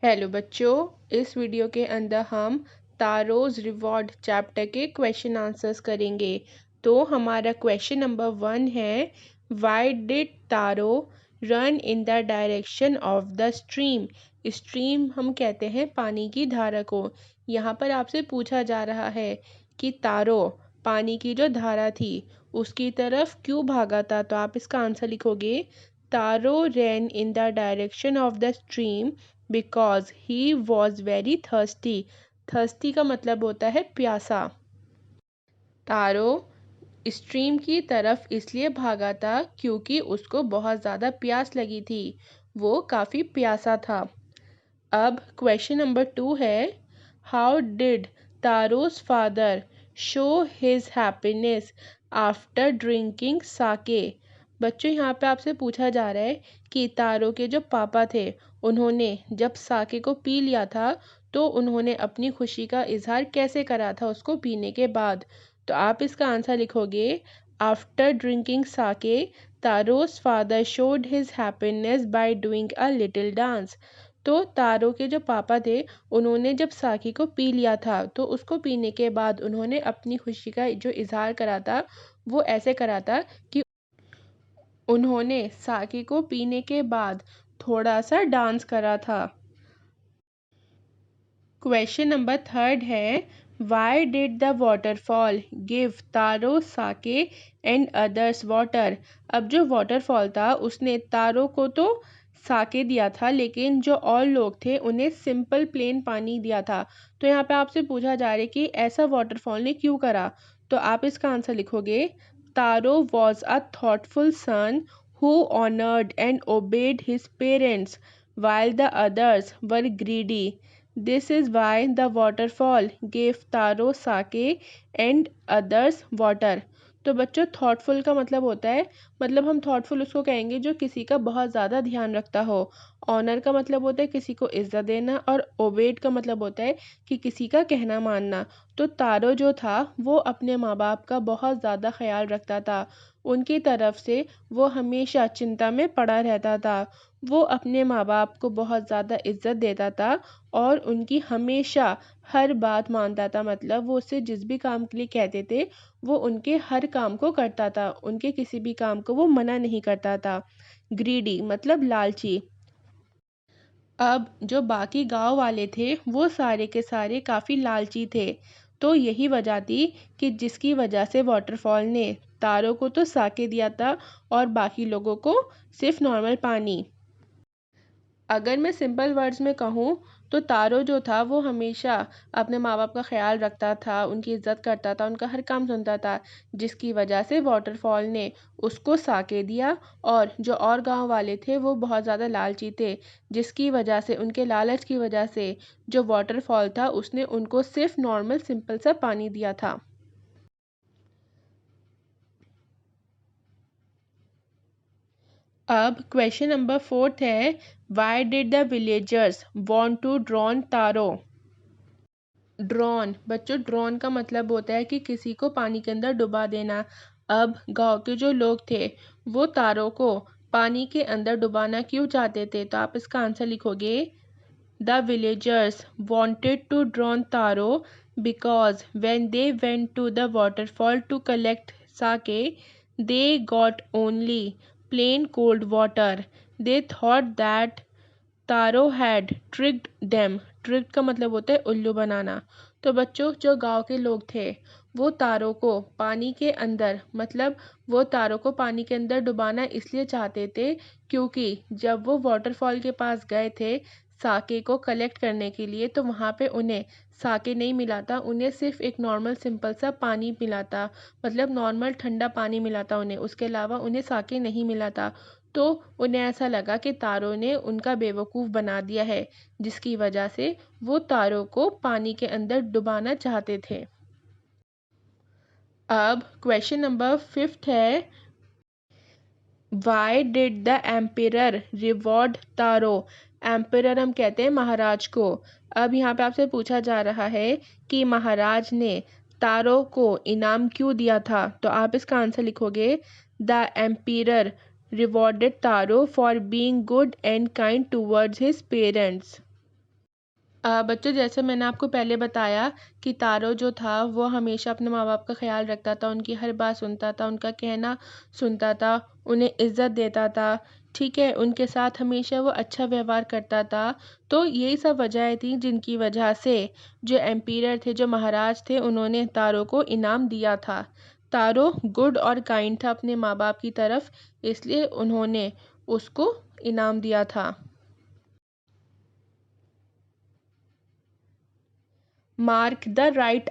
Hello बच्चों, इस video के अंदर हम तारोज़ रिवॉर्ड चैप्टर के क्वेश्चन आंसर्स करेंगे। तो हमारा क्वेश्चन नंबर 1 है, why did taro run in the direction of the stream. Stream हम कहते हैं पानी की धारा को। यहाँ पर आपसे पूछा जा रहा है कि तारो पानी की जो धारा थी उसकी तरफ क्यों भागा था। तो आप इसका आंसर लिखोगे, Taro ran in the direction of the stream because he was very thirsty. Thirsty का मतलब होता है प्यासा। तारो स्ट्रीम की तरफ इसलिए भागा था क्योंकि उसको बहुत ज़्यादा प्यास लगी थी, वो काफ़ी प्यासा था। अब क्वेश्चन नंबर 2 है, how did Taro's father show his happiness after drinking sake. बच्चों, यहाँ पे आपसे पूछा जा रहा है कि तारो के जो पापा थे उन्होंने जब साके को पी लिया था तो उन्होंने अपनी खुशी का इजहार कैसे करा था उसको पीने के बाद। तो आप इसका आंसर लिखोगे, after drinking sake Taro's father showed his happiness by doing a little dance. तो तारो के जो पापा थे उन्होंने जब साकी को पी लिया था तो उसको पीने के बाद उन्होंने अपनी खुशी का जो इजहार करा था वो ऐसे करा था कि उन्होंने साकी को पीने के बाद थोड़ा सा डांस करा था। क्वेश्चन नंबर 3 है, why did the waterfall give Taro sake and others water. अब जो वाटरफॉल था उसने तारो को तो साके दिया था लेकिन जो और लोग थे उन्हें सिंपल प्लेन पानी दिया था। तो यहाँ पे आपसे पूछा जा रहा है कि ऐसा वाटरफॉल ने क्यों करा। तो आप इसका आंसर लिखोगे, Taro was a thoughtful son who honored and obeyed his parents while the others were greedy. This is why the waterfall gave Taro sake and others water. तो बच्चों, थॉटफुल का मतलब होता है, मतलब हम थॉटफुल उसको कहेंगे जो किसी का बहुत ज़्यादा ध्यान रखता हो। ऑनर का मतलब होता है किसी को इज्जत देना और ओबेड का मतलब होता है कि किसी का कहना मानना। तो तारो जो था वो अपने माँ बाप का बहुत ज़्यादा ख्याल रखता था, उनकी तरफ से वो हमेशा चिंता में पड़ा रहता था। वो अपने माँ बाप को बहुत ज़्यादा इज्जत देता था और उनकी हमेशा हर बात मानता था, मतलब वो उससे जिस भी काम के लिए कहते थे वो उनके हर काम को करता था, उनके किसी भी काम को वो मना नहीं करता था। ग्रीडी मतलब लालची। अब जो बाकी गांव वाले थे वो सारे के सारे काफ़ी लालची थे। तो यही वजह थी कि जिसकी वजह से वाटरफॉल ने तारों को तो साके दिया था और बाकी लोगों को सिर्फ नॉर्मल पानी। अगर मैं सिंपल वर्ड्स में कहूँ तो तारो जो था वो हमेशा अपने माँ बाप का ख्याल रखता था, उनकी इज्जत करता था, उनका हर काम सुनता था, जिसकी वजह से वाटरफॉल ने उसको साके दिया। और जो और गांव वाले थे वो बहुत ज़्यादा लालची थे, जिसकी वजह से उनके लालच की वजह से जो वाटरफॉल था उसने उनको सिर्फ नॉर्मल सिंपल सा पानी दिया था। अब क्वेश्चन नंबर 4 है, why did the villagers want to drown Taro. Drown बच्चों, ड्रॉन का मतलब होता है कि किसी को पानी के अंदर डुबा देना। अब गांव के जो लोग थे वो तारों को पानी के अंदर डुबाना क्यों चाहते थे। तो आप इसका आंसर लिखोगे, the villagers wanted to drown Taro because when they went to the waterfall to collect sake, they got only plain cold water. They thought that Taro had tricked them. Tricked का मतलब होता है उल्लू बनाना। तो बच्चों, जो गांव के लोग थे वो तारों को पानी के अंदर, मतलब वो तारों को पानी के अंदर डुबाना इसलिए चाहते थे क्योंकि जब वो वाटरफॉल के पास गए थे साके को कलेक्ट करने के लिए तो वहाँ पे उन्हें साके नहीं मिला था, उन्हें सिर्फ एक नॉर्मल सिंपल सा पानी मिला था, मतलब नॉर्मल ठंडा पानी मिला था उन्हें, उसके अलावा उन्हें साके नहीं मिला था। तो उन्हें ऐसा लगा कि तारों ने उनका बेवकूफ़ बना दिया है, जिसकी वजह से वो तारों को पानी के अंदर डुबाना चाहते थे। अब क्वेश्चन नंबर 5 है, why did the ampere reward taro. Ampere हम कहते हैं महाराज को। अब यहाँ पे आपसे पूछा जा रहा है कि महाराज ने तारो को इनाम क्यों दिया था। तो आप इसका आंसर लिखोगे, the ampere rewarded taro for being good and kind towards his parents. बच्चों जैसे मैंने आपको पहले बताया कि तारो जो था वो हमेशा अपने माँ बाप का ख्याल रखता था, उनकी हर बात सुनता था, उनका कहना सुनता था, उन्हें इज्जत देता था। ठीक है, उनके साथ हमेशा वो अच्छा व्यवहार करता था। तो यही सब वजह थी जिनकी वजह से जो एम्पीयर थे, जो महाराज थे, उन्होंने तारो को इनाम दिया था। तारो गुड और काइंड था अपने माँ बाप की तरफ, इसलिए उन्होंने उसको इनाम दिया था। Mark the right